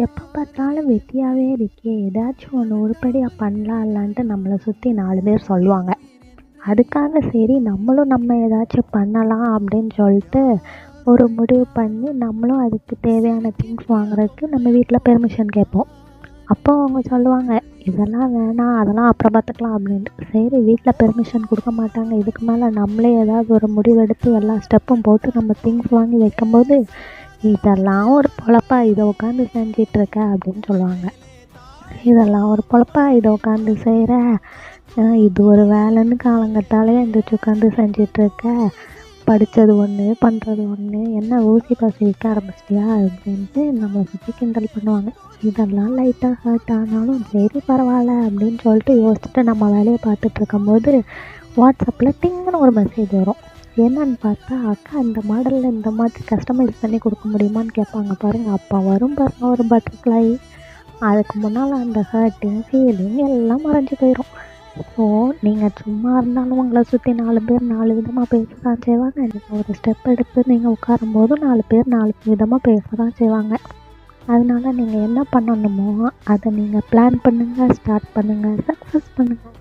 எப்போ பார்த்தாலும் வெட்டியாகவே இருக்கே, ஏதாச்சும் ஒன்று உருப்படியாக பண்ணலாம்லான்ட்டு நம்மளை சுற்றி 4 பேர் சொல்லுவாங்க. அதுக்காக சரி நம்மளும் நம்ம ஏதாச்சும் பண்ணலாம் அப்படின்னு சொல்லிட்டு ஒரு முடிவு பண்ணி நம்மளும் அதுக்கு தேவையான திங்ஸ் வாங்குறதுக்கு நம்ம வீட்டில் பெர்மிஷன் கேட்போம். அப்போ அவங்க சொல்லுவாங்க, இதெல்லாம் வேணாம், அதெல்லாம் அப்புறம் பார்த்துக்கலாம் அப்படின்ட்டு. சரி வீட்டில் பெர்மிஷன் கொடுக்க மாட்டாங்க, இதுக்கு மேலே நம்மளே ஏதாவது ஒரு முடிவெடுத்து எல்லா ஸ்டெப்பும் போட்டு நம்ம திங்ஸ் வாங்கி வைக்கும்போது, இதெல்லாம் ஒரு பொழப்பா, இதை உட்காந்து செஞ்சிட்ருக்க அப்படின்னு சொல்லுவாங்க. இதெல்லாம் ஒரு பொழப்பா, இதை உட்காந்து செய்கிற, இது ஒரு வேலைன்னு காலங்கத்தாலே எந்திரிச்சு உட்காந்து செஞ்சிட்ருக்க, படித்தது ஒன்று பண்ணுறது ஒன்று, என்ன ஊசி பாசி விற்க ஆரம்பிச்சிட்டியா அப்படின்ட்டு நம்மளை சுற்றி கிண்டல் பண்ணுவாங்க. இதெல்லாம் லைட்டாக ஹர்ட் ஆனாலும் சரி பரவாயில்ல அப்படின்னு சொல்லிட்டு யோசிச்சுட்டு நம்ம வேலையை பார்த்துட்டு இருக்கும்போது வாட்ஸ்அப்பில் டிங்குன்னு ஒரு மெசேஜ் வரும். என்னன்னு பார்த்தா, அக்கா இந்த மாடலில் இந்த மாதிரி கஸ்டமைஸ் பண்ணி கொடுக்க முடியுமான்னு கேட்பாங்க பாருங்கள். அப்போ வரும் பாருங்க ஒரு பட்டர்ஃப்ளை. அதுக்கு முன்னால் அந்த ஹர்ட்டிங் ஃபீலிங் எல்லாம் மறைஞ்சு போயிடும். ஸோ நீங்கள் சும்மா இருந்தாலும் உங்களை சுற்றி 4 பேர் 4 விதமாக பேச தான் செய்வாங்க. நீங்கள் ஒரு ஸ்டெப் எடுத்து நீங்கள் உட்காரும்போதும் 4 பேர் 4 விதமாக பேச தான் செய்வாங்க. அதனால நீங்கள் என்ன பண்ணணுமோ அதை நீங்கள் பிளான் பண்ணுங்கள், ஸ்டார்ட் பண்ணுங்கள், சக்ஸஸ் பண்ணுங்கள்.